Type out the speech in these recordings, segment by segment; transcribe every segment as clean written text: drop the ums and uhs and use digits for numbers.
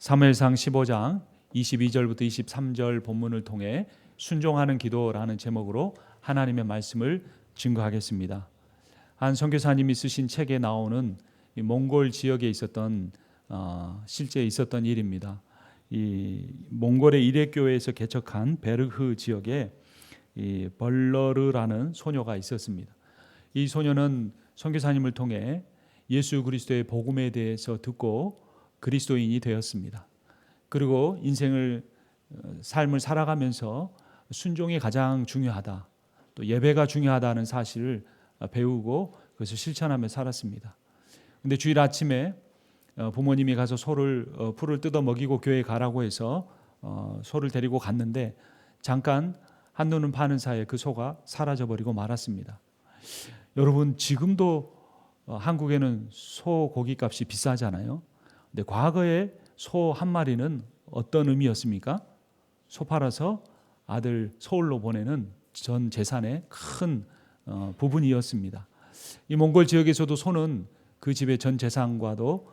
사무엘상 15장 22절부터 23절 본문을 통해 순종하는 기도라는 제목으로 하나님의 말씀을 증거하겠습니다. 한 선교사님이 쓰신 책에 나오는 이 몽골 지역에 있었던 실제 있었던 일입니다. 이 몽골의 이레교회에서 개척한 베르흐 지역에 이 벌러르라는 소녀가 있었습니다. 이 소녀는 선교사님을 통해 예수 그리스도의 복음에 대해서 듣고 그리스도인이 되었습니다. 그리고 삶을 살아가면서 순종이 가장 중요하다, 또 예배가 중요하다는 사실을 배우고 그것을 실천하며 살았습니다. 근데 주일 아침에 부모님이 가서 풀을 뜯어 먹이고 교회에 가라고 해서 소를 데리고 갔는데 잠깐 한눈은 파는 사이에 그 소가 사라져버리고 말았습니다. 여러분, 지금도 한국에는 소 고기값이 비싸잖아요. 근데 과거에 소 한 마리는 어떤 의미였습니까? 소 팔아서 아들 서울로 보내는 전 재산의 큰 부분이었습니다. 이 몽골 지역에서도 소는 그 집의 전 재산과도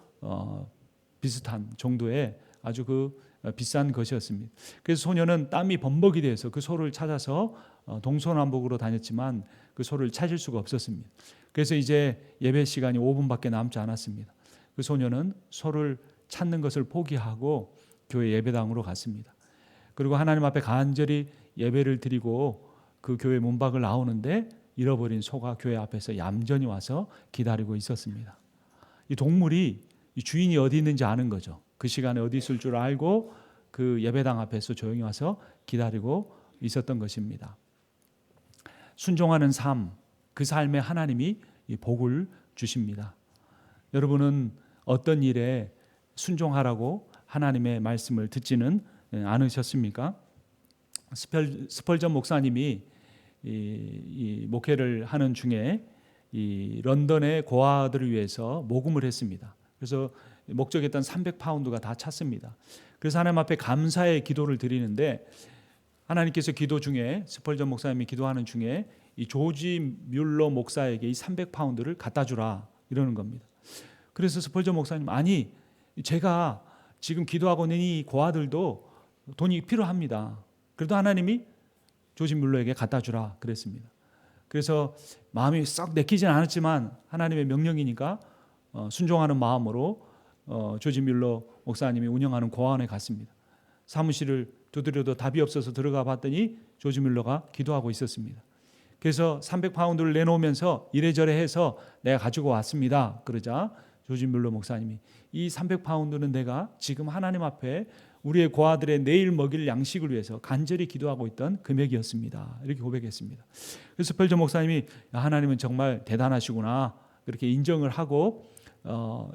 비슷한 정도의 아주 비싼 것이었습니다. 그래서 소녀는 땀이 범벅이 돼서 그 소를 찾아서 동서남북으로 다녔지만 그 소를 찾을 수가 없었습니다. 그래서 이제 예배 시간이 5분밖에 남지 않았습니다. 그 소녀는 소를 찾는 것을 포기하고 교회 예배당으로 갔습니다. 그리고 하나님 앞에 간절히 예배를 드리고 그 교회 문 밖을 나오는데 잃어버린 소가 교회 앞에서 얌전히 와서 기다리고 있었습니다. 이 동물이 이 주인이 어디 있는지 아는 거죠. 그 시간에 어디 있을 줄 알고 그 예배당 앞에서 조용히 와서 기다리고 있었던 것입니다. 순종하는 삶, 그 삶에 하나님이 이 복을 주십니다. 여러분은 어떤 일에 순종하라고 하나님의 말씀을 듣지는 않으셨습니까? 스펄전 목사님이 이 목회를 하는 중에 이 런던의 고아들을 위해서 모금을 했습니다. 그래서 목적했던 300파운드가 다 찼습니다. 그래서 하나님 앞에 감사의 기도를 드리는데 하나님께서 기도 중에 스펄전 목사님이 기도하는 중에 이 조지 뮬러 목사에게 이 300파운드를 갖다 주라 이러는 겁니다. 그래서 스펄전 목사님, 아니 제가 지금 기도하고 있는 이 고아들도 돈이 필요합니다. 그래도 하나님이 조지 뮬러에게 갖다 주라 그랬습니다. 그래서 마음이 썩 내키진 않았지만 하나님의 명령이니까 순종하는 마음으로 조지 뮬러 목사님이 운영하는 고아원에 갔습니다. 사무실을 두드려도 답이 없어서 들어가 봤더니 조지 뮬러가 기도하고 있었습니다. 그래서 300파운드를 내놓으면서 이래저래 해서 내가 가지고 왔습니다. 그러자 조지 뮬러 목사님이 이 300파운드는 내가 지금 하나님 앞에 우리의 고아들의 내일 먹일 양식을 위해서 간절히 기도하고 있던 금액이었습니다. 이렇게 고백했습니다. 그래서 스펄전 목사님이 하나님은 정말 대단하시구나 그렇게 인정을 하고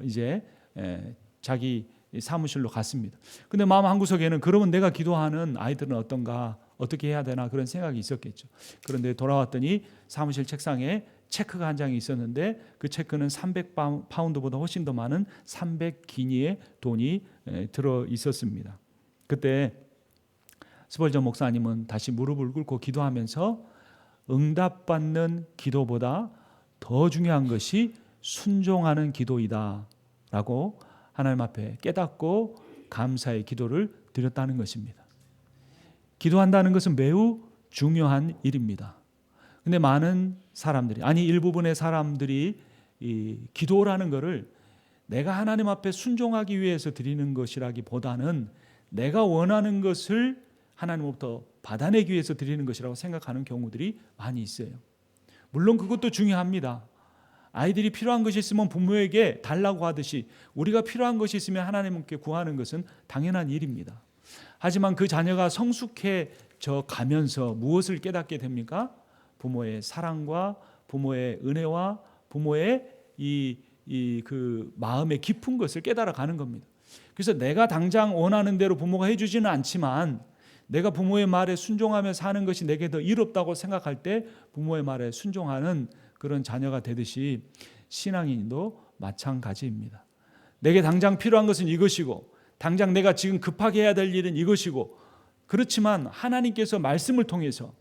이제 자기 사무실로 갔습니다. 근데 마음 한구석에는 그러면 내가 기도하는 아이들은 어떤가, 어떻게 해야 되나 그런 생각이 있었겠죠. 그런데 돌아왔더니 사무실 책상에 체크가 한 장이 있었는데 그 체크는 300파운드보다 훨씬 더 많은 300기니의 돈이 들어 있었습니다. 그때 스펄전 목사님은 다시 무릎을 꿇고 기도하면서 응답받는 기도보다 더 중요한 것이 순종하는 기도이다 라고 하나님 앞에 깨닫고 감사의 기도를 드렸다는 것입니다. 기도한다는 것은 매우 중요한 일입니다. 근데 많은 사람들이, 일부분의 사람들이 이 기도라는 것을 내가 하나님 앞에 순종하기 위해서 드리는 것이라기보다는 내가 원하는 것을 하나님으로부터 받아내기 위해서 드리는 것이라고 생각하는 경우들이 많이 있어요. 물론 그것도 중요합니다. 아이들이 필요한 것이 있으면 부모에게 달라고 하듯이 우리가 필요한 것이 있으면 하나님께 구하는 것은 당연한 일입니다. 하지만 그 자녀가 성숙해져 가면서 무엇을 깨닫게 됩니까? 부모의 사랑과 부모의 은혜와 부모의 그 마음의 깊은 것을 깨달아가는 겁니다. 그래서 내가 당장 원하는 대로 부모가 해주지는 않지만 내가 부모의 말에 순종하며 사는 것이 내게 더 이롭다고 생각할 때 부모의 말에 순종하는 그런 자녀가 되듯이 신앙인도 마찬가지입니다. 내게 당장 필요한 것은 이것이고 당장 내가 지금 급하게 해야 될 일은 이것이고 그렇지만 하나님께서 말씀을 통해서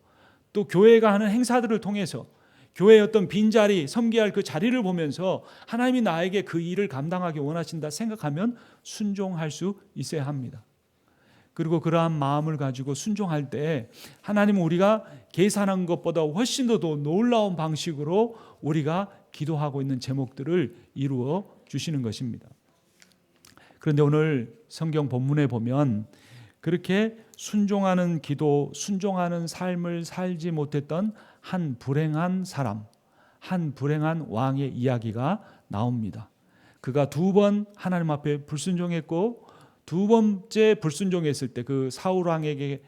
또 교회가 하는 행사들을 통해서 교회의 어떤 빈자리, 섬겨야 할 그 자리를 보면서 하나님이 나에게 그 일을 감당하기 원하신다 생각하면 순종할 수 있어야 합니다. 그리고 그러한 마음을 가지고 순종할 때 하나님은 우리가 계산한 것보다 훨씬 더 놀라운 방식으로 우리가 기도하고 있는 제목들을 이루어 주시는 것입니다. 그런데 오늘 성경 본문에 보면 그렇게 순종하는 기도, 순종하는 삶을 살지 못했던 한 불행한 사람, 한 불행한 왕의 이야기가 나옵니다. 그가 2번 하나님 앞에 불순종했고 2번째 불순종했을 때 그 사울 왕에게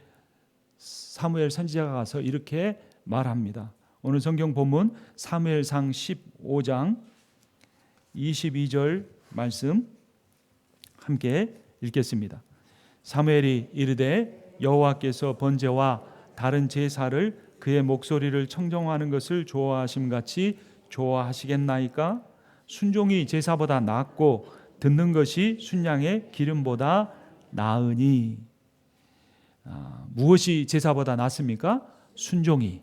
사무엘 선지자가 가서 이렇게 말합니다. 오늘 성경 본문 사무엘상 15장 22절 말씀 함께 읽겠습니다. 사무엘이 이르되 여호와께서 번제와 다른 제사를 그의 목소리를 청정하는 것을 좋아하심같이 좋아하시겠나이까? 순종이 제사보다 낫고 듣는 것이 순양의 기름보다 나으니. 무엇이 제사보다 낫습니까? 순종이.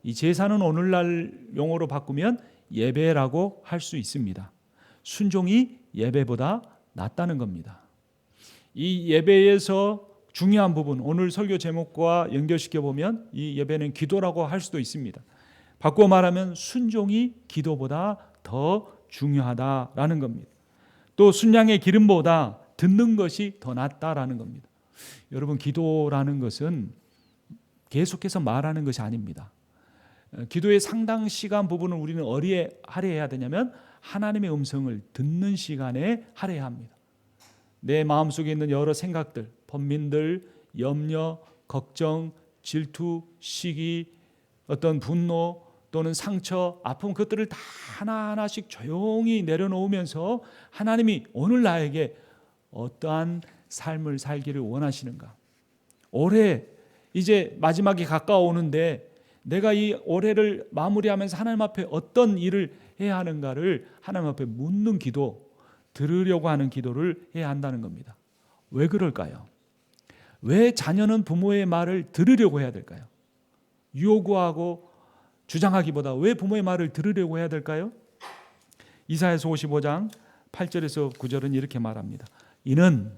이 제사는 오늘날 용어로 바꾸면 예배라고 할 수 있습니다. 순종이 예배보다 낫다는 겁니다. 이 예배에서 중요한 부분, 오늘 설교 제목과 연결시켜 보면 이 예배는 기도라고 할 수도 있습니다. 바꿔 말하면 순종이 기도보다 더 중요하다라는 겁니다. 또 순양의 기름보다 듣는 것이 더 낫다라는 겁니다. 여러분, 기도라는 것은 계속해서 말하는 것이 아닙니다. 기도의 상당 시간 부분을 우리는 어디에 할애해야 되냐면 하나님의 음성을 듣는 시간에 할애해야 합니다. 내 마음속에 있는 여러 생각들, 번민들, 염려, 걱정, 질투, 시기, 어떤 분노 또는 상처, 아픔, 그것들을 다 하나하나씩 조용히 내려놓으면서 하나님이 오늘 나에게 어떠한 삶을 살기를 원하시는가? 올해 이제 마지막이 가까워오는데 내가 이 올해를 마무리하면서 하나님 앞에 어떤 일을 해야 하는가를 하나님 앞에 묻는 기도, 들으려고 하는 기도를 해야 한다는 겁니다. 왜 그럴까요? 왜 자녀는 부모의 말을 들으려고 해야 될까요? 요구하고 주장하기보다 왜 부모의 말을 들으려고 해야 될까요? 이사야서 55장 8절에서 9절은 이렇게 말합니다. 이는,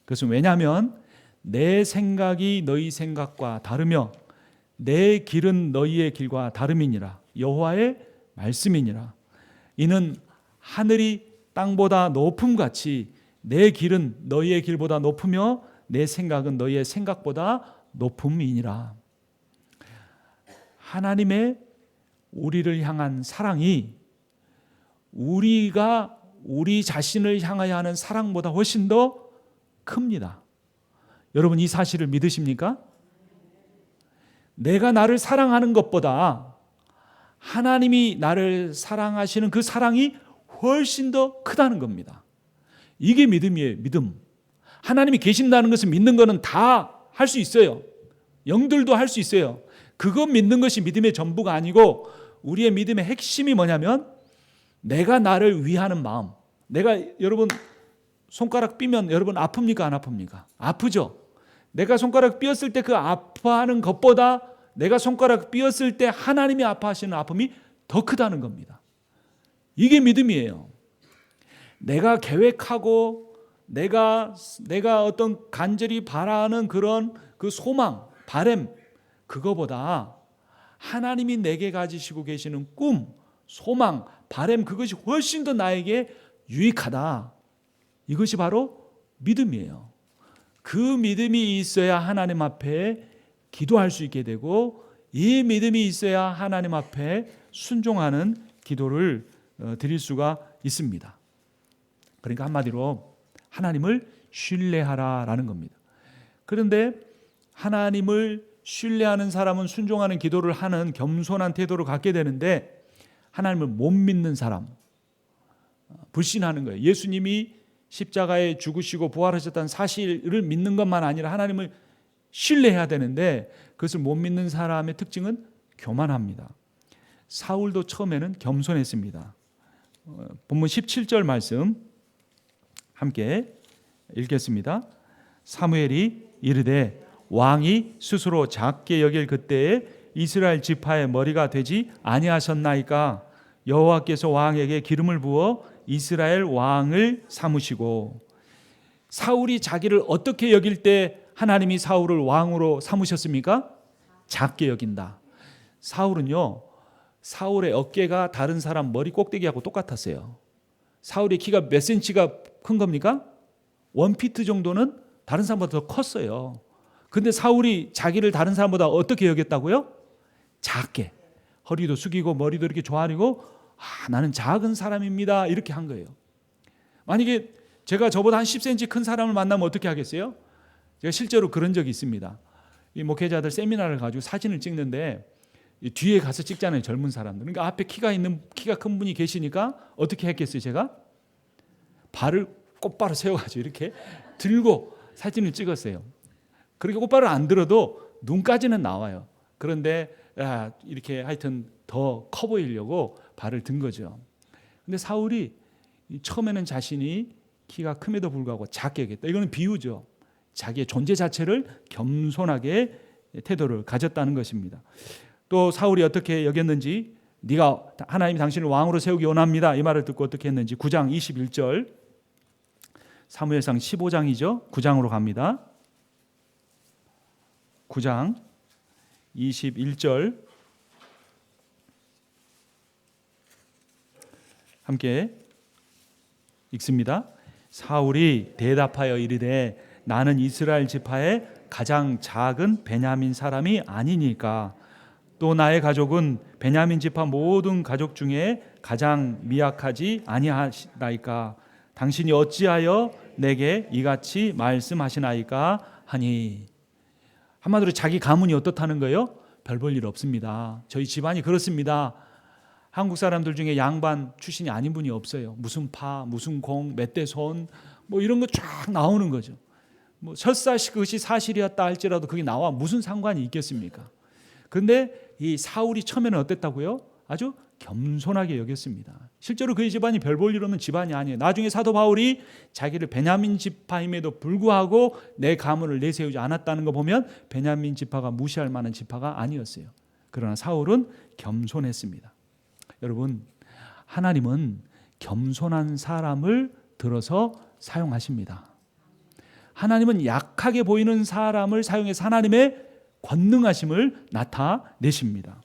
그것은 왜냐하면 내 생각이 너희 생각과 다르며 내 길은 너희의 길과 다름이니라. 여호와의 말씀이니라. 이는 하늘이 땅보다 높음같이 내 길은 너희의 길보다 높으며 내 생각은 너희의 생각보다 높음이니라. 하나님의 우리를 향한 사랑이 우리가 우리 자신을 향하여 하는 사랑보다 훨씬 더 큽니다. 여러분, 이 사실을 믿으십니까? 내가 나를 사랑하는 것보다 하나님이 나를 사랑하시는 그 사랑이 훨씬 더 크다는 겁니다. 이게 믿음이에요. 믿음. 하나님이 계신다는 것을 믿는 것은 다 할 수 있어요. 영들도 할 수 있어요. 그거 믿는 것이 믿음의 전부가 아니고 우리의 믿음의 핵심이 뭐냐면 내가 나를 위하는 마음. 내가, 여러분 손가락 삐면 여러분 아픕니까? 안 아픕니까? 아프죠? 내가 손가락 삐었을 때 그 아파하는 것보다 내가 손가락 삐었을 때 하나님이 아파하시는 아픔이 더 크다는 겁니다. 이게 믿음이에요. 내가 계획하고 내가 어떤 간절히 바라는 그런 그 소망, 바람, 그거보다 하나님이 내게 가지시고 계시는 꿈, 소망, 바람, 그것이 훨씬 더 나에게 유익하다. 이것이 바로 믿음이에요. 그 믿음이 있어야 하나님 앞에 기도할 수 있게 되고 이 믿음이 있어야 하나님 앞에 순종하는 기도를 드릴 수가 있습니다. 그러니까 한마디로 하나님을 신뢰하라라는 겁니다. 그런데 하나님을 신뢰하는 사람은 순종하는 기도를 하는 겸손한 태도를 갖게 되는데 하나님을 못 믿는 사람, 불신하는 거예요. 예수님이 십자가에 죽으시고 부활하셨다는 사실을 믿는 것만 아니라 하나님을 신뢰해야 되는데 그것을 못 믿는 사람의 특징은 교만합니다. 사울도 처음에는 겸손했습니다. 본문 17절 말씀 함께 읽겠습니다. 사무엘이 이르되 왕이 스스로 작게 여길 그때에 이스라엘 지파의 머리가 되지 아니하셨나이까? 여호와께서 왕에게 기름을 부어 이스라엘 왕을 삼으시고. 사울이 자기를 어떻게 여길 때 하나님이 사울을 왕으로 삼으셨습니까? 작게 여긴다. 사울은요, 사울의 어깨가 다른 사람 머리 꼭대기하고 똑같았어요. 사울의 키가 몇 센치가 큰 겁니까? 1피트 정도는 다른 사람보다 더 컸어요. 근데 사울이 자기를 다른 사람보다 어떻게 여겼다고요? 작게. 허리도 숙이고 머리도 이렇게 조아리고, 나는 작은 사람입니다, 이렇게 한 거예요. 만약에 제가 저보다 한 10cm 큰 사람을 만나면 어떻게 하겠어요? 제가 실제로 그런 적이 있습니다. 이 목회자들 세미나를 가지고 사진을 찍는데 뒤에 가서 찍잖아요, 젊은 사람들. 그러니까 앞에 키가 큰 분이 계시니까 어떻게 했겠어요? 제가 발을 곧바로 세워가지고 이렇게 들고 사진을 찍었어요. 그렇게 곧바로 안 들어도 눈까지는 나와요. 그런데 이렇게 하여튼 더 커 보이려고 발을 든 거죠. 근데 사울이 처음에는 자신이 키가 큼에도 불구하고 작게 여겼다. 이거는 비유죠. 자기의 존재 자체를 겸손하게 태도를 가졌다는 것입니다. 또 사울이 어떻게 여겼는지, 네가 하나님이 당신을 왕으로 세우기 원합니다, 이 말을 듣고 어떻게 했는지 9장 21절, 사무엘상 15장이죠. 9장으로 갑니다. 9장 21절 함께 읽습니다. 사울이 대답하여 이르되 나는 이스라엘 지파의 가장 작은 베냐민 사람이 아니니까. 또 나의 가족은 베냐민 지파 모든 가족 중에 가장 미약하지 아니하시나이까. 당신이 어찌하여 내게 이같이 말씀하시나이까 하니. 한마디로 자기 가문이 어떻다는 거예요? 별 볼 일 없습니다. 저희 집안이 그렇습니다. 한국 사람들 중에 양반 출신이 아닌 분이 없어요. 무슨 파, 무슨 공, 몇 대 손, 뭐 이런 거 쫙 나오는 거죠. 뭐 설사 그것이 사실이었다 할지라도 그게 나와 무슨 상관이 있겠습니까? 그런데 이 사울이 처음에는 어땠다고요? 아주 겸손하게 여겼습니다. 실제로 그의 집안이 별 볼 일 없는 집안이 아니에요. 나중에 사도 바울이 자기를 베냐민 지파임에도 불구하고 내 가문을 내세우지 않았다는 거 보면 베냐민 지파가 무시할 만한 지파가 아니었어요. 그러나 사울은 겸손했습니다. 여러분, 하나님은 겸손한 사람을 들어서 사용하십니다. 하나님은 약하게 보이는 사람을 사용해서 하나님의 권능하심을 나타내십니다.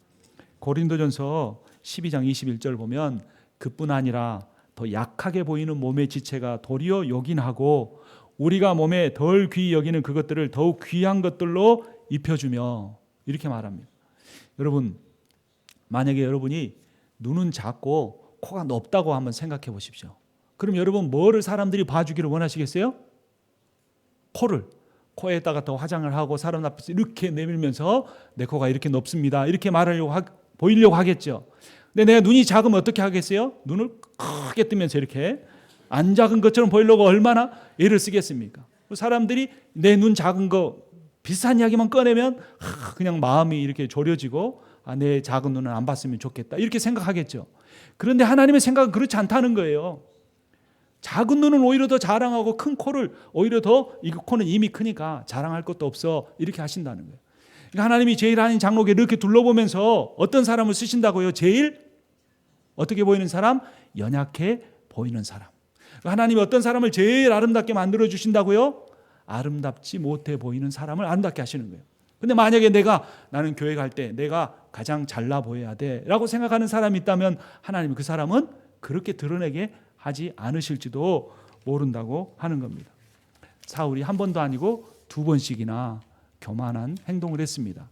고린도전서 12장 21절 보면 그뿐 아니라 더 약하게 보이는 몸의 지체가 도리어 요긴하고 우리가 몸에 덜 귀히 여기는 그것들을 더욱 귀한 것들로 입혀주며, 이렇게 말합니다. 여러분, 만약에 여러분이 눈은 작고 코가 높다고 한번 생각해 보십시오. 그럼 여러분 뭐를 사람들이 봐주기를 원하시겠어요? 코에다가 더 화장을 하고 사람 앞에서 이렇게 내밀면서 내 코가 이렇게 높습니다, 이렇게 보이려고 하겠죠. 근데 내가 눈이 작으면 어떻게 하겠어요? 눈을 크게 뜨면서 이렇게 안 작은 것처럼 보이려고 얼마나 애를 쓰겠습니까? 사람들이 내 눈 작은 거 비슷한 이야기만 꺼내면 그냥 마음이 이렇게 졸여지고 내 작은 눈은 안 봤으면 좋겠다, 이렇게 생각하겠죠. 그런데 하나님의 생각은 그렇지 않다는 거예요. 작은 눈은 오히려 더 자랑하고 큰 코를 오히려 더, 이 코는 이미 크니까 자랑할 것도 없어, 이렇게 하신다는 거예요. 그러니까 하나님이 제일 하나님 장로교 이렇게 둘러보면서 어떤 사람을 쓰신다고요? 제일 어떻게 보이는 사람? 연약해 보이는 사람. 하나님이 어떤 사람을 제일 아름답게 만들어 주신다고요? 아름답지 못해 보이는 사람을 아름답게 하시는 거예요. 근데 만약에 나는 교회 갈 때 내가 가장 잘나 보여야 돼 라고 생각하는 사람이 있다면 하나님은 그 사람은 그렇게 드러내게 하지 않으실지도 모른다고 하는 겁니다. 사울이 한 번도 아니고 두 번씩이나 교만한 행동을 했습니다.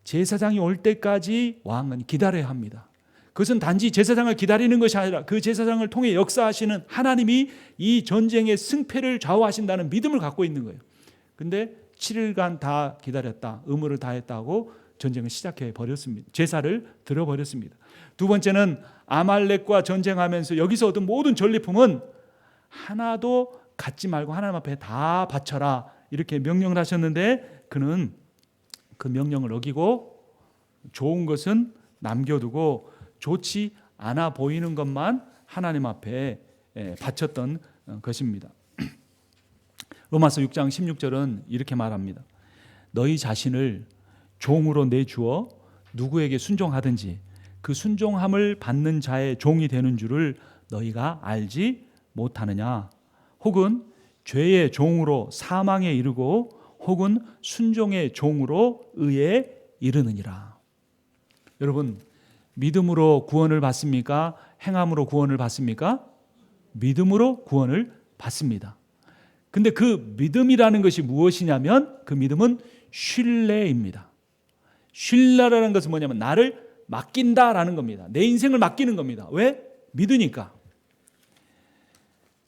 제사장이 올 때까지 왕은 기다려야 합니다. 그것은 단지 제사장을 기다리는 것이 아니라 그 제사장을 통해 역사하시는 하나님이 이 전쟁의 승패를 좌우하신다는 믿음을 갖고 있는 거예요. 근데 7일간 다 기다렸다, 의무를 다했다고 전쟁을 시작해 버렸습니다. 제사를 드려버렸습니다. 두 번째는 아말렉과 전쟁하면서 여기서 얻은 모든 전리품은 하나도 갖지 말고 하나님 앞에 다 바쳐라, 이렇게 명령을 하셨는데 그는 그 명령을 어기고 좋은 것은 남겨두고 좋지 않아 보이는 것만 하나님 앞에 바쳤던 것입니다. 로마서 6장 16절은 이렇게 말합니다. 너희 자신을 종으로 내주어 누구에게 순종하든지 그 순종함을 받는 자의 종이 되는 줄을 너희가 알지 못하느냐? 혹은 죄의 종으로 사망에 이르고 혹은 순종의 종으로 의에 이르느니라. 여러분, 믿음으로 구원을 받습니까? 행함으로 구원을 받습니까? 믿음으로 구원을 받습니다. 근데 그 믿음이라는 것이 무엇이냐면 그 믿음은 신뢰입니다. 신뢰라는 것은 뭐냐면 나를 맡긴다라는 겁니다. 내 인생을 맡기는 겁니다. 왜? 믿으니까.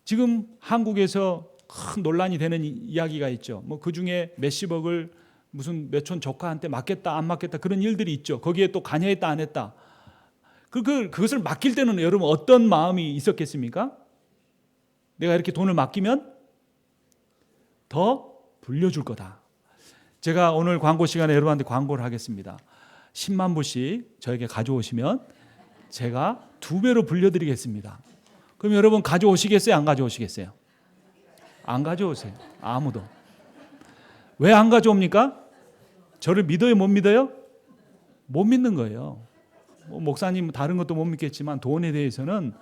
지금 한국에서 큰 논란이 되는 이야기가 있죠. 뭐 그 중에 몇십억을 무슨 몇촌 조카한테 맡겼다 안 맡겼다 그런 일들이 있죠. 거기에 또 관여했다 안 했다. 그것을 맡길 때는 여러분 어떤 마음이 있었겠습니까? 내가 이렇게 돈을 맡기면 더 불려줄 거다. 제가 오늘 광고 시간에 여러분한테 광고를 하겠습니다. 10만 불씩 저에게 가져오시면 제가 2배로 불려드리겠습니다. 그럼 여러분 가져오시겠어요? 안 가져오시겠어요? 안 가져오세요. 아무도. 왜 안 가져옵니까? 저를 믿어요? 못 믿어요? 못 믿는 거예요. 뭐 목사님 다른 것도 못 믿겠지만 돈에 대해서는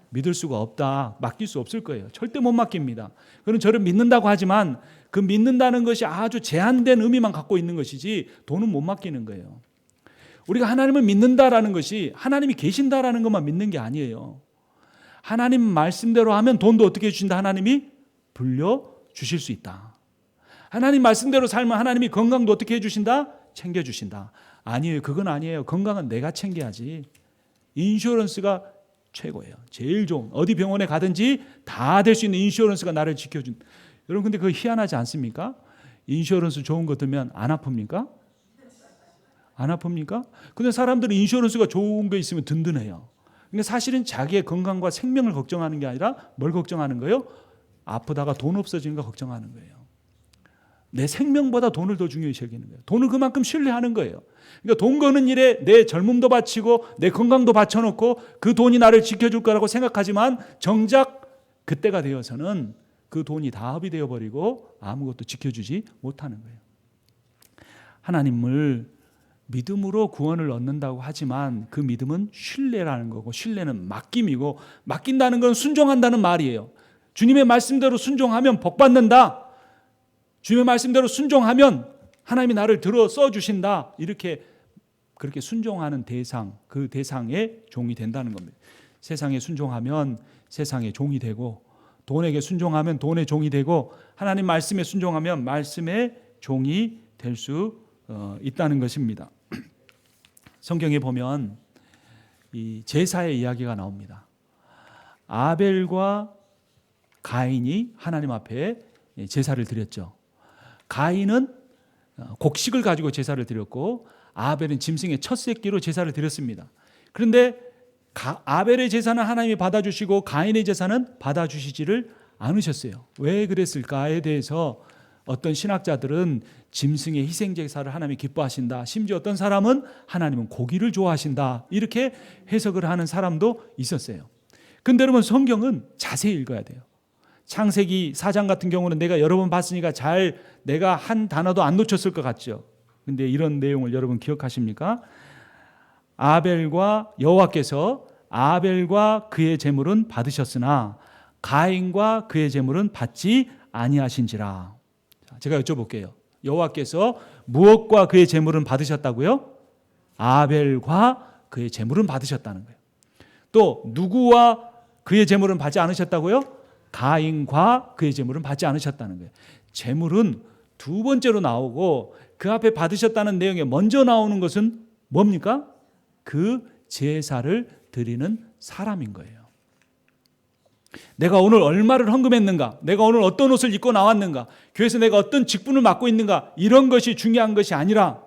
믿을 수가 없다. 맡길 수 없을 거예요. 절대 못 맡깁니다. 그는 저를 믿는다고 하지만 그 믿는다는 것이 아주 제한된 의미만 갖고 있는 것이지 돈은 못 맡기는 거예요. 우리가 하나님을 믿는다라는 것이 하나님이 계신다라는 것만 믿는 게 아니에요. 하나님 말씀대로 하면 돈도 어떻게 해주신다? 하나님이 불려주실 수 있다. 하나님 말씀대로 살면 하나님이 건강도 어떻게 해주신다? 챙겨주신다. 아니에요. 그건 아니에요. 건강은 내가 챙겨야지. 인슈런스가 최고예요. 제일 좋은. 어디 병원에 가든지 다 될 수 있는 인슈런스가 나를 지켜준. 여러분 근데 그거 희한하지 않습니까? 인슈런스 좋은 거 들면 안 아픕니까? 안 아픕니까? 근데 사람들은 인슈런스가 좋은 거 있으면 든든해요. 근데 사실은 자기의 건강과 생명을 걱정하는 게 아니라 뭘 걱정하는 거예요? 아프다가 돈 없어지는 거 걱정하는 거예요. 내 생명보다 돈을 더 중요시 여기는 거예요. 돈을 그만큼 신뢰하는 거예요. 그러니까 돈 거는 일에 내 젊음도 바치고 내 건강도 바쳐놓고 그 돈이 나를 지켜줄 거라고 생각하지만 정작 그때가 되어서는 그 돈이 다 허비되어 버리고 아무것도 지켜주지 못하는 거예요. 하나님을 믿음으로 구원을 얻는다고 하지만 그 믿음은 신뢰라는 거고 신뢰는 맡김이고 맡긴다는 건 순종한다는 말이에요. 주님의 말씀대로 순종하면 복 받는다. 주님의 말씀대로 순종하면 하나님이 나를 들어 써주신다. 그렇게 순종하는 대상, 그 대상의 종이 된다는 겁니다. 세상에 순종하면 세상의 종이 되고 돈에게 순종하면 돈의 종이 되고 하나님 말씀에 순종하면 말씀의 종이 될 수 있다는 것입니다. 성경에 보면 이 제사의 이야기가 나옵니다. 아벨과 가인이 하나님 앞에 제사를 드렸죠. 가인은 곡식을 가지고 제사를 드렸고 아벨은 짐승의 첫 새끼로 제사를 드렸습니다. 그런데 아벨의 제사는 하나님이 받아주시고 가인의 제사는 받아주시지를 않으셨어요. 왜 그랬을까에 대해서 어떤 신학자들은 짐승의 희생 제사를 하나님이 기뻐하신다. 심지어 어떤 사람은 하나님은 고기를 좋아하신다. 이렇게 해석을 하는 사람도 있었어요. 근데 여러분 성경은 자세히 읽어야 돼요. 창세기 4장 같은 경우는 내가 여러 번 봤으니까 내가 한 단어도 안 놓쳤을 것 같죠. 근데 이런 내용을 여러분 기억하십니까? 여호와께서 아벨과 그의 제물은 받으셨으나 가인과 그의 제물은 받지 아니하신지라. 제가 여쭤볼게요. 여호와께서 무엇과 그의 제물은 받으셨다고요? 아벨과 그의 제물은 받으셨다는 거예요. 또 누구와 그의 제물은 받지 않으셨다고요? 가인과 그의 제물은 받지 않으셨다는 거예요. 제물은 두 번째로 나오고 그 앞에 받으셨다는 내용에 먼저 나오는 것은 뭡니까? 그 제사를 드리는 사람인 거예요. 내가 오늘 얼마를 헌금했는가? 내가 오늘 어떤 옷을 입고 나왔는가? 교회에서 내가 어떤 직분을 맡고 있는가? 이런 것이 중요한 것이 아니라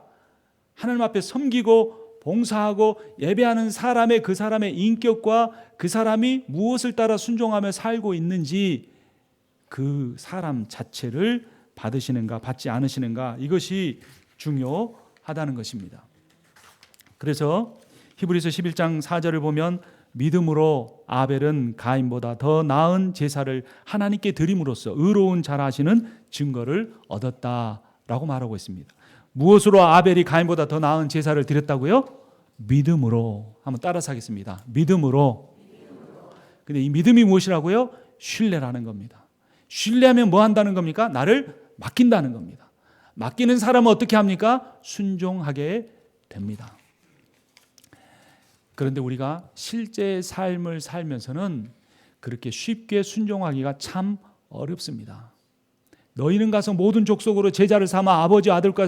하나님 앞에 섬기고 봉사하고 예배하는 사람의 그 사람의 인격과 그 사람이 무엇을 따라 순종하며 살고 있는지 그 사람 자체를 받으시는가 받지 않으시는가 이것이 중요하다는 것입니다. 그래서 히브리서 11장 4절을 보면 믿음으로 아벨은 가인보다 더 나은 제사를 하나님께 드림으로써 의로운 자라 하시는 증거를 얻었다라고 말하고 있습니다. 무엇으로 아벨이 가인보다 더 나은 제사를 드렸다고요? 믿음으로. 한번 따라서 하겠습니다. 믿음으로. 근데 이 믿음이 무엇이라고요? 신뢰라는 겁니다. 신뢰하면 뭐 한다는 겁니까? 나를 맡긴다는 겁니다. 맡기는 사람은 어떻게 합니까? 순종하게 됩니다. 그런데 우리가 실제 삶을 살면서는 그렇게 쉽게 순종하기가 참 어렵습니다. 너희는 가서 모든 족속으로 제자를 삼아 아버지 아들과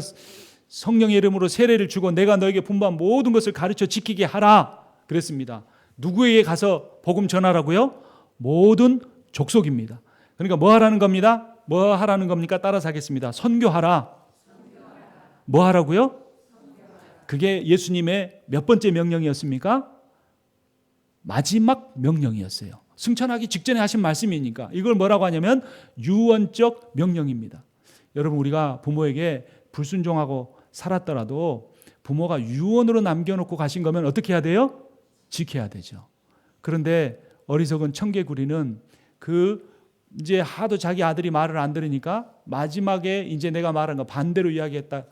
성령의 이름으로 세례를 주고 내가 너에게 분부한 모든 것을 가르쳐 지키게 하라 그랬습니다. 누구에게 가서 복음 전하라고요? 모든 족속입니다. 그러니까 뭐 하라는 겁니다? 뭐 하라는 겁니까? 따라서 하겠습니다. 선교하라. 뭐 하라고요? 그게 예수님의 몇 번째 명령이었습니까? 마지막 명령이었어요. 승천하기 직전에 하신 말씀이니까 이걸 뭐라고 하냐면 유언적 명령입니다. 여러분, 우리가 부모에게 불순종하고 살았더라도 부모가 유언으로 남겨놓고 가신 거면 어떻게 해야 돼요? 지켜야 되죠. 그런데 어리석은 청개구리는 이제 하도 자기 아들이 말을 안 들으니까 마지막에 이제 내가 말한 거 반대로 이야기했다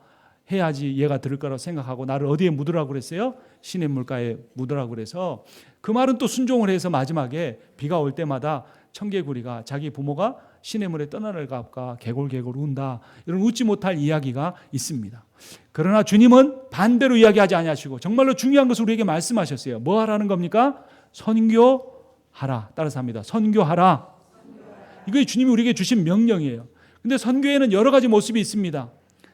해야지 얘가 들을 거라고 생각하고 나를 어디에 묻으라고 그랬어요? 시냇물가에 묻으라고 그래서 그 말은 또 순종을 해서 마지막에 비가 올 때마다 청개구리가 자기 부모가 시냇물에 떠나갈까 개골개골 운다, 이런 웃지 못할 이야기가 있습니다. 그러나 주님은 반대로 이야기하지 아니하시고 정말로 중요한 것을 우리에게 말씀하셨어요. 뭐 하라는 겁니까? 선교하라. 따라서 합니다. 선교하라. 이게 주님이 우리에게 주신 명령이에요. 근데 선교에는 여러 가지 모습이 있습니다.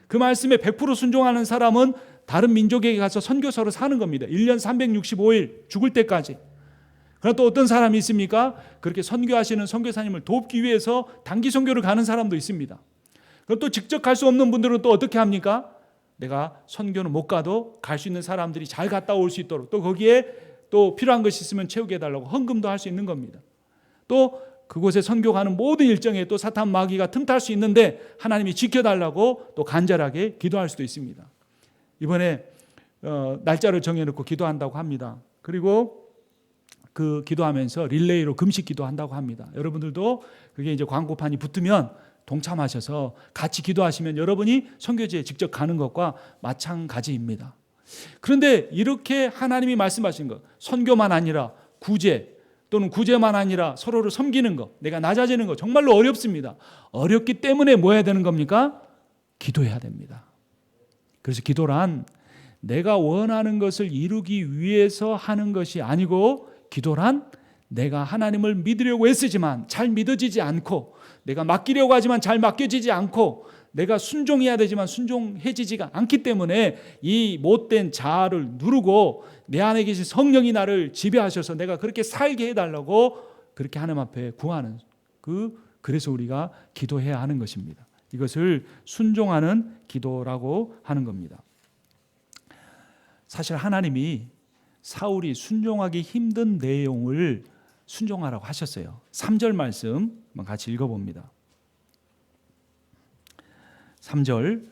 그 말씀에 100% 순종하는 사람은 다른 민족에게 가서 선교사로 사는 겁니다. 1년 365일 죽을 때까지. 그러나 또 어떤 사람이 있습니까? 그렇게 선교하시는 선교사님을 돕기 위해서 단기 선교를 가는 사람도 있습니다. 그럼 또 직접 갈 수 없는 분들은 또 어떻게 합니까? 내가 선교는 못 가도 갈 수 있는 사람들이 잘 갔다 올 수 있도록 또 거기에 또 필요한 것이 있으면 채우게 해달라고 헌금도 할 수 있는 겁니다. 또 그곳에 선교 가는 모든 일정에 또 사탄 마귀가 틈탈 수 있는데 하나님이 지켜달라고 또 간절하게 기도할 수도 있습니다. 이번에 날짜를 정해놓고 기도한다고 합니다. 그리고 그 기도하면서 릴레이로 금식 기도한다고 합니다. 여러분들도 그게 이제 광고판이 붙으면 동참하셔서 같이 기도하시면 여러분이 선교지에 직접 가는 것과 마찬가지입니다. 그런데 이렇게 하나님이 말씀하신 것, 선교만 아니라 구제 또는 구제만 아니라 서로를 섬기는 것, 내가 낮아지는 것 정말로 어렵습니다. 어렵기 때문에 뭐 해야 되는 겁니까? 기도해야 됩니다. 그래서 기도란 내가 원하는 것을 이루기 위해서 하는 것이 아니고, 기도란 내가 하나님을 믿으려고 애쓰지만 잘 믿어지지 않고, 내가 맡기려고 하지만 잘 맡겨지지 않고, 내가 순종해야 되지만 순종해지지가 않기 때문에 이 못된 자아를 누르고 내 안에 계신 성령이 나를 지배하셔서 내가 그렇게 살게 해달라고 그렇게 하나님 앞에 구하는, 그래서 우리가 기도해야 하는 것입니다. 이것을 순종하는 기도라고 하는 겁니다. 사실 하나님이 사울이 순종하기 힘든 내용을 순종하라고 하셨어요. 3절 말씀 한번 같이 읽어봅니다. 3절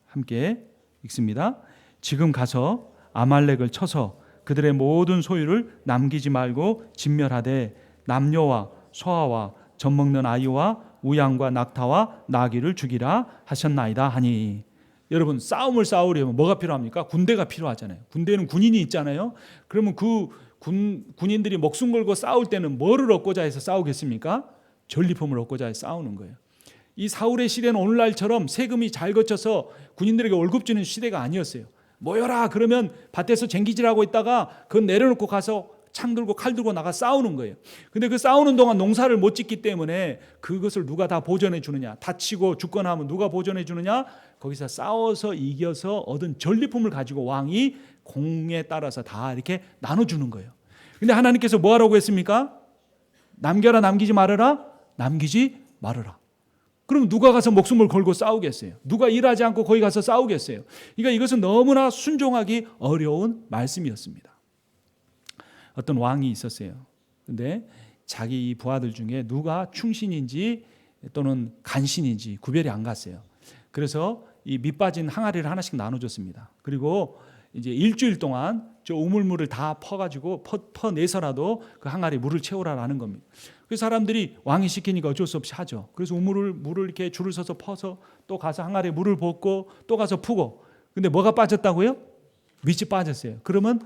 함께 읽습니다. 지금 가서 아말렉을 쳐서 그들의 모든 소유를 남기지 말고 진멸하되 남녀와 소아와 젖먹는 아이와 우양과 낙타와 나귀를 죽이라 하셨나이다 하니. 여러분, 싸움을 싸우려면 뭐가 필요합니까? 군대가 필요하잖아요. 군대는 군인이 있잖아요. 그러면 그 군인들이 목숨 걸고 싸울 때는 뭐를 얻고자 해서 싸우겠습니까? 전리품을 얻고자 해서 싸우는 거예요. 이 사울의 시대는 오늘날처럼 세금이 잘 거쳐서 군인들에게 월급 주는 시대가 아니었어요. 모여라 그러면 밭에서 쟁기질하고 있다가 그건 내려놓고 가서 창 들고 칼 들고 나가 싸우는 거예요. 근데 그 싸우는 동안 농사를 못 짓기 때문에 그것을 누가 다 보전해 주느냐, 다치고 죽거나 하면 누가 보전해 주느냐, 거기서 싸워서 이겨서 얻은 전리품을 가지고 왕이 공에 따라서 다 이렇게 나눠주는 거예요. 근데 하나님께서 뭐 하라고 했습니까? 남겨라, 남기지 말아라, 남기지 말아라. 그럼 누가 가서 목숨을 걸고 싸우겠어요? 누가 일하지 않고 거기 가서 싸우겠어요? 그러니까 이것은 너무나 순종하기 어려운 말씀이었습니다. 어떤 왕이 있었어요. 근데 자기 부하들 중에 누가 충신인지 또는 간신인지 구별이 안 갔어요. 그래서 이 밑빠진 항아리를 하나씩 나눠줬습니다. 그리고 이제 일주일 동안 저 우물물을 다 퍼가지고 퍼내서라도 그 항아리 물을 채우라라는 겁니다. 그 사람들이 왕이 시키니까 어쩔 수 없이 하죠. 그래서 물을 이렇게 줄을 서서 퍼서 또 가서 항아리에 물을 붓고 또 가서 푸고. 근데 뭐가 빠졌다고요? 밑이 빠졌어요. 그러면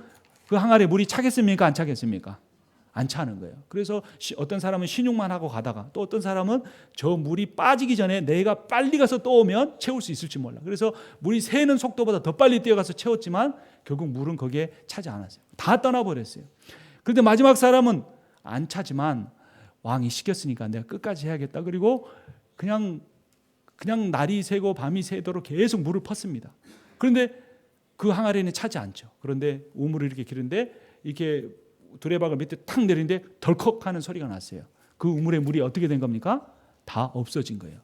그 항아리에 물이 차겠습니까? 안 차겠습니까? 안 차는 거예요. 그래서 어떤 사람은 신용만 하고 가다가 또 어떤 사람은 저 물이 빠지기 전에 내가 빨리 가서 또 오면 채울 수 있을지 몰라. 그래서 물이 새는 속도보다 더 빨리 뛰어가서 채웠지만 결국 물은 거기에 차지 않았어요. 다 떠나버렸어요. 그런데 마지막 사람은 안 차지만 왕이 시켰으니까 내가 끝까지 해야겠다. 그리고 그냥 날이 새고 밤이 새도록 계속 물을 펐습니다. 그런데 그 항아리는 차지 않죠. 그런데 우물을 이렇게 기른데 이렇게 두레박을 밑에 탁 내리는데 덜컥 하는 소리가 났어요. 그 우물의 물이 어떻게 된 겁니까? 다 없어진 거예요.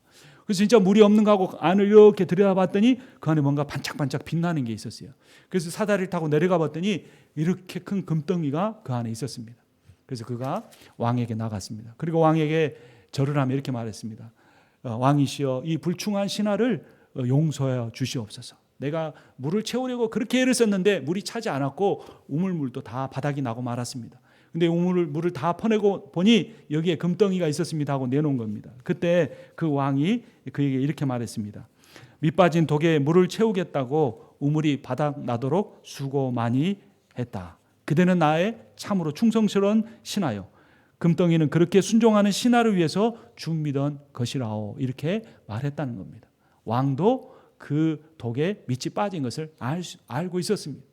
그래서 진짜 물이 없는가 하고 안을 이렇게 들여다봤더니 그 안에 뭔가 반짝반짝 빛나는 게 있었어요. 그래서 사다리를 타고 내려가 봤더니 이렇게 큰 금덩이가 그 안에 있었습니다. 그래서 그가 왕에게 나갔습니다. 그리고 왕에게 절을 하며 이렇게 말했습니다. 왕이시여, 이 불충한 신하를 용서하여 주시옵소서. 내가 물을 채우려고 그렇게 애를 썼는데 물이 차지 않았고 우물물도 다 바닥이 나고 말았습니다. 근데 물을 다 퍼내고 보니 여기에 금덩이가 있었습니다 하고 내놓은 겁니다. 그때 그 왕이 그에게 이렇게 말했습니다. 밑빠진 독에 물을 채우겠다고 우물이 바닥 나도록 수고 많이 했다. 그대는 나의 참으로 충성스러운 신하요, 금덩이는 그렇게 순종하는 신하를 위해서 준비던 것이라오. 이렇게 말했다는 겁니다. 왕도 그 독에 밑이 빠진 것을 알고 있었습니다.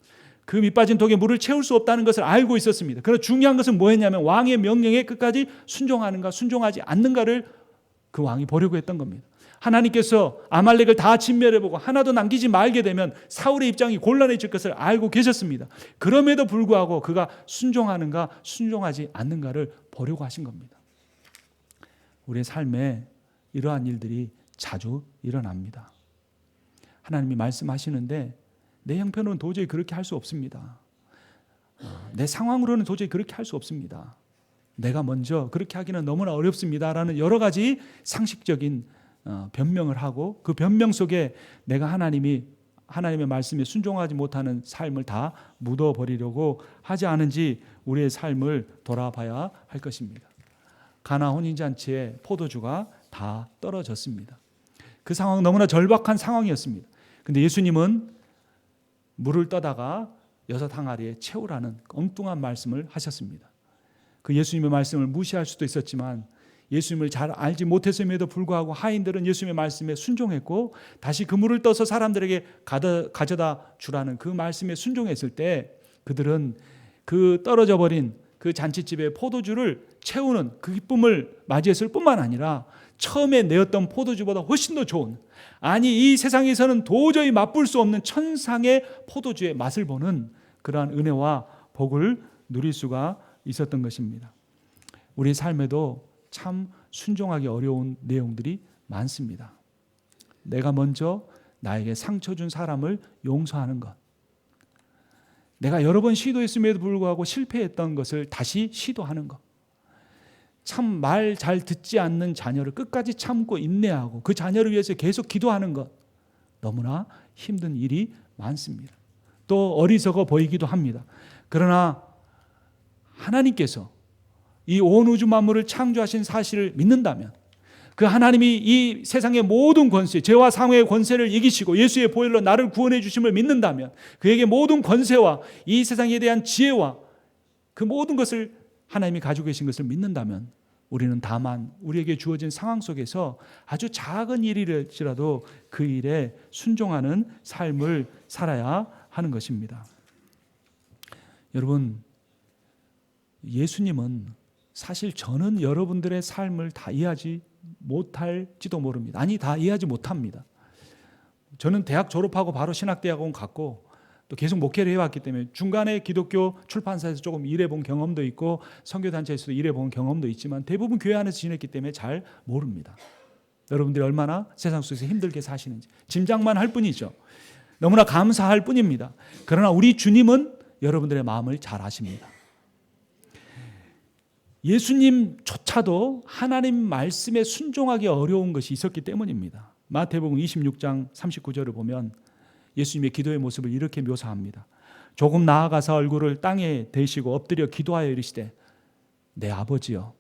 그 밑빠진 독에 물을 채울 수 없다는 것을 알고 있었습니다. 그러나 중요한 것은 뭐였냐면 왕의 명령에 끝까지 순종하는가 순종하지 않는가를 그 왕이 보려고 했던 겁니다. 하나님께서 아말렉을 다 진멸해보고 하나도 남기지 말게 되면 사울의 입장이 곤란해질 것을 알고 계셨습니다. 그럼에도 불구하고 그가 순종하는가 순종하지 않는가를 보려고 하신 겁니다. 우리의 삶에 이러한 일들이 자주 일어납니다. 하나님이 말씀하시는데 내 형편으로는 도저히 그렇게 할 수 없습니다. 내 상황으로는 도저히 그렇게 할 수 없습니다. 내가 먼저 그렇게 하기는 너무나 어렵습니다라는 여러 가지 상식적인 변명을 하고 그 변명 속에 내가 하나님의 말씀에 순종하지 못하는 삶을 다 묻어버리려고 하지 않은지 우리의 삶을 돌아봐야 할 것입니다. 가나 혼인잔치에 포도주가 다 떨어졌습니다. 그 상황은 너무나 절박한 상황이었습니다. 근데 예수님은 물을 떠다가 6 항아리에 채우라는 엉뚱한 말씀을 하셨습니다. 그 예수님의 말씀을 무시할 수도 있었지만 예수님을 잘 알지 못했음에도 불구하고 하인들은 예수님의 말씀에 순종했고 다시 그 물을 떠서 사람들에게 가져다 주라는 그 말씀에 순종했을 때 그들은 그 떨어져 버린 그 잔치집에 포도주를 채우는 그 기쁨을 맞이했을 뿐만 아니라 처음에 내었던 포도주보다 훨씬 더 좋은, 아니 이 세상에서는 도저히 맛볼 수 없는 천상의 포도주의 맛을 보는 그러한 은혜와 복을 누릴 수가 있었던 것입니다. 우리 삶에도 참 순종하기 어려운 내용들이 많습니다. 내가 먼저 나에게 상처 준 사람을 용서하는 것, 내가 여러 번 시도했음에도 불구하고 실패했던 것을 다시 시도하는 것, 참 말 잘 듣지 않는 자녀를 끝까지 참고 인내하고 그 자녀를 위해서 계속 기도하는 것, 너무나 힘든 일이 많습니다. 또 어리석어 보이기도 합니다. 그러나 하나님께서 이 온 우주 만물을 창조하신 사실을 믿는다면, 그 하나님이 이 세상의 모든 권세, 죄와 상해의 권세를 이기시고 예수의 보혈로 나를 구원해 주심을 믿는다면, 그에게 모든 권세와 이 세상에 대한 지혜와 그 모든 것을 하나님이 가지고 계신 것을 믿는다면 우리는 다만 우리에게 주어진 상황 속에서 아주 작은 일이라도 그 일에 순종하는 삶을 살아야 하는 것입니다. 여러분, 예수님은 사실 저는 여러분들의 삶을 다 이해하지 못할지도 모릅니다. 아니, 다 이해하지 못합니다. 저는 대학 졸업하고 바로 신학대학원 갔고 또 계속 목회를 해왔기 때문에 중간에 기독교 출판사에서 조금 일해본 경험도 있고 선교단체에서도 일해본 경험도 있지만 대부분 교회 안에서 지냈기 때문에 잘 모릅니다. 여러분들이 얼마나 세상 속에서 힘들게 사시는지 짐작만 할 뿐이죠. 너무나 감사할 뿐입니다. 그러나 우리 주님은 여러분들의 마음을 잘 아십니다. 예수님조차도 하나님 말씀에 순종하기 어려운 것이 있었기 때문입니다. 마태복음 26장 39절을 보면 예수님의 기도의 모습을 이렇게 묘사합니다. 조금 나아가서 얼굴을 땅에 대시고 엎드려 기도하여 이르시되 내 아버지여,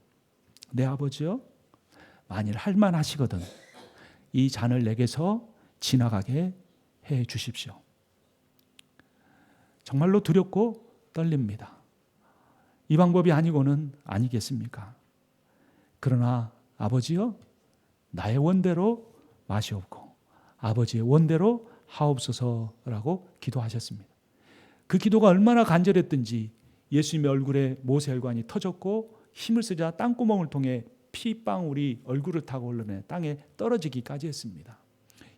내 아버지여, 만일 할만하시거든 이 잔을 내게서 지나가게 해 주십시오. 정말로 두렵고 떨립니다. 이 방법이 아니고는 아니겠습니까? 그러나 아버지여, 나의 원대로 마시옵고 아버지의 원대로 하옵소서라고 기도하셨습니다. 그 기도가 얼마나 간절했든지 예수님의 얼굴에 모세혈관이 터졌고 힘을 쓰자 땅구멍을 통해 피방울이 얼굴을 타고 흘러내 땅에 떨어지기까지 했습니다.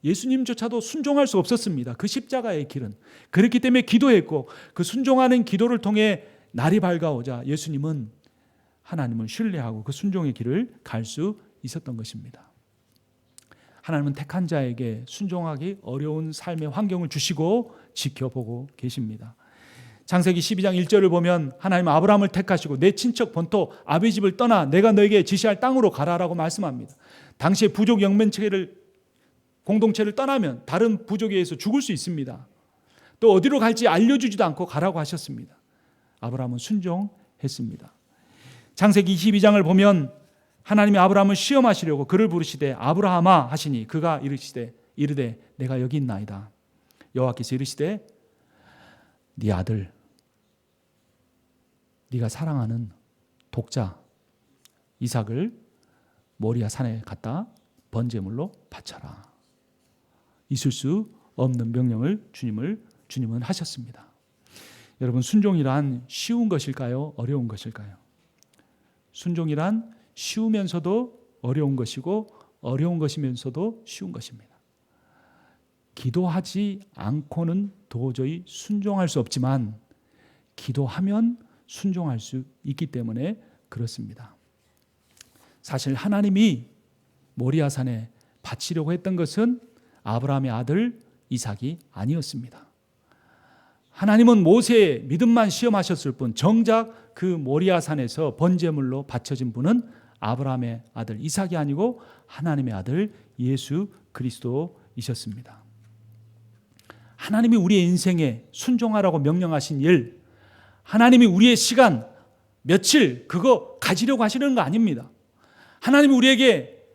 예수님조차도 순종할 수 없었습니다. 그 십자가의 길은. 그렇기 때문에 기도했고 그 순종하는 기도를 통해 날이 밝아오자 예수님은 하나님을 신뢰하고 그 순종의 길을 갈 수 있었던 것입니다. 하나님은 택한 자에게 순종하기 어려운 삶의 환경을 주시고 지켜보고 계십니다. 창세기 12장 1절을 보면 하나님은 아브라함을 택하시고 내 친척 본토 아비 집을 떠나 내가 너에게 지시할 땅으로 가라라고 말씀합니다. 당시의 부족 공동체를 떠나면 다른 부족에 의해서 죽을 수 있습니다. 또 어디로 갈지 알려주지도 않고 가라고 하셨습니다. 아브라함은 순종했습니다. 창세기 22장을 보면 하나님이 아브라함을 시험하시려고 그를 부르시되 아브라함아 하시니 그가 이르되 내가 여기 있나이다. 여호와께서 이르시되 네 아들 네가 사랑하는 독자 이삭을 모리아 산에 갖다 번제물로 바쳐라. 있을 수 없는 명령을 주님은 하셨습니다. 여러분, 순종이란 쉬운 것일까요? 어려운 것일까요? 순종이란 쉬우면서도 어려운 것이고 어려운 것이면서도 쉬운 것입니다. 기도하지 않고는 도저히 순종할 수 없지만 기도하면 순종할 수 있기 때문에 그렇습니다. 사실 하나님이 모리아산에 바치려고 했던 것은 아브라함의 아들 이삭이 아니었습니다. 하나님은 모세의 믿음만 시험하셨을 뿐 정작 그 모리아산에서 번제물로 바쳐진 분은 아브라함의 아들 이삭이 아니고 하나님의 아들 예수 그리스도이셨습니다. 하나님이 우리의 인생에 순종하라고 명령하신 일, 하나님이 우리의 시간, 며칠 그거 가지려고 하시는 거 아닙니다. 하나님이 우리에게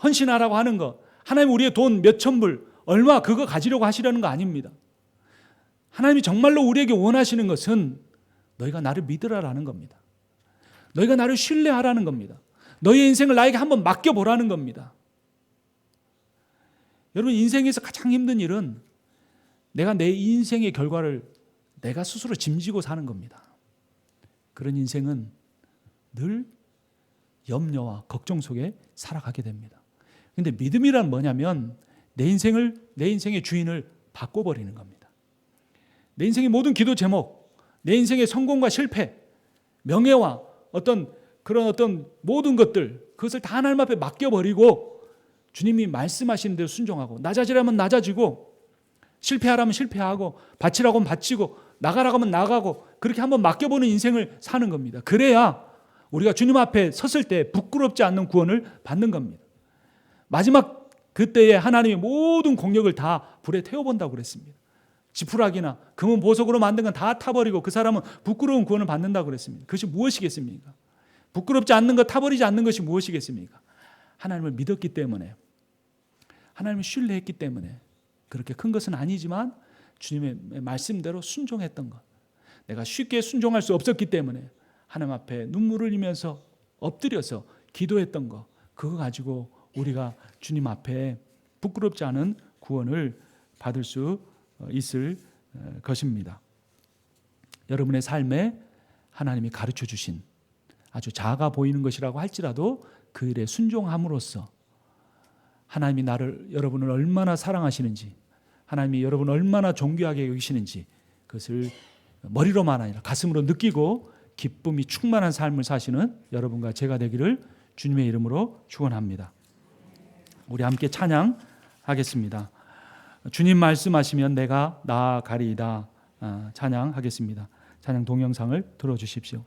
헌신하라고 하는 거, 하나님이 우리의 돈 몇천 불, 얼마 그거 가지려고 하시려는 거 아닙니다. 하나님이 정말로 우리에게 원하시는 것은 너희가 나를 믿으라라는 겁니다. 너희가 나를 신뢰하라는 겁니다. 너희의 인생을 나에게 한번 맡겨보라는 겁니다. 여러분, 인생에서 가장 힘든 일은 내가 내 인생의 결과를 내가 스스로 짐지고 사는 겁니다. 그런 인생은 늘 염려와 걱정 속에 살아가게 됩니다. 그런데 믿음이란 뭐냐면 내 인생의 주인을 바꿔버리는 겁니다. 내 인생의 모든 기도 제목, 내 인생의 성공과 실패, 명예와 어떤 모든 것들, 그것을 다 하나님 앞에 맡겨버리고 주님이 말씀하시는 대로 순종하고, 낮아지라면 낮아지고, 실패하라면 실패하고, 바치라고 하면 바치고, 나가라고 하면 나가고, 그렇게 한번 맡겨보는 인생을 사는 겁니다. 그래야 우리가 주님 앞에 섰을 때 부끄럽지 않는 구원을 받는 겁니다. 마지막 그때에 하나님이 모든 공력을 다 불에 태워본다고 그랬습니다. 지푸라기나 금은 보석으로 만든 건 다 타버리고 그 사람은 부끄러운 구원을 받는다고 그랬습니다. 그것이 무엇이겠습니까? 부끄럽지 않는 것, 타버리지 않는 것이 무엇이겠습니까? 하나님을 믿었기 때문에, 하나님을 신뢰했기 때문에, 그렇게 큰 것은 아니지만 주님의 말씀대로 순종했던 것, 내가 쉽게 순종할 수 없었기 때문에 하나님 앞에 눈물을 흘리면서 엎드려서 기도했던 것, 그거 가지고 우리가 주님 앞에 부끄럽지 않은 구원을 받을 수 있을 것입니다. 여러분의 삶에 하나님이 가르쳐 주신 아주 작아 보이는 것이라고 할지라도 그 일에 순종함으로써 하나님이 여러분을 얼마나 사랑하시는지, 하나님이 여러분을 얼마나 존귀하게 여기시는지 그것을 머리로만 아니라 가슴으로 느끼고 기쁨이 충만한 삶을 사시는 여러분과 제가 되기를 주님의 이름으로 축원합니다. 우리 함께 찬양하겠습니다. 주님 말씀하시면 내가 나아가리이다. 찬양하겠습니다. 찬양 동영상을 들어주십시오.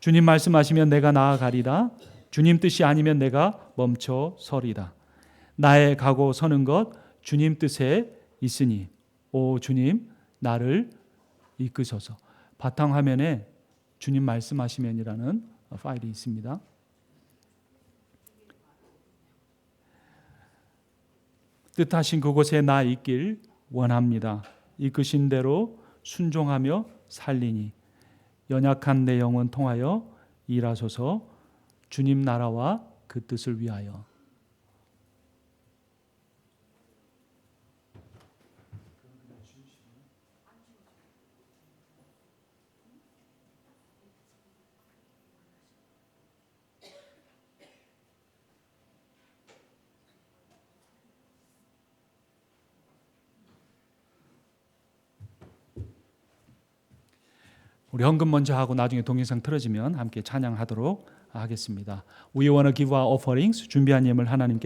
주님 말씀하시면 내가 나아가리다. 주님 뜻이 아니면 내가 멈춰 서리다. 나의 가고 서는 것 주님 뜻에 있으니 오 주님 나를 이끄소서. 바탕화면에 주님 말씀하시면이라는 파일이 있습니다. 뜻하신 그곳에 나 있길 원합니다. 이끄신 대로 순종하며 살리니 연약한 내 영혼 통하여 일하소서. 주님 나라와 그 뜻을 위하여. 우리 헌금 먼저 하고 나중에 동영상 틀어지면 함께 찬양하도록 하겠습니다. We want to give our offerings. 준비한 예물 하나님께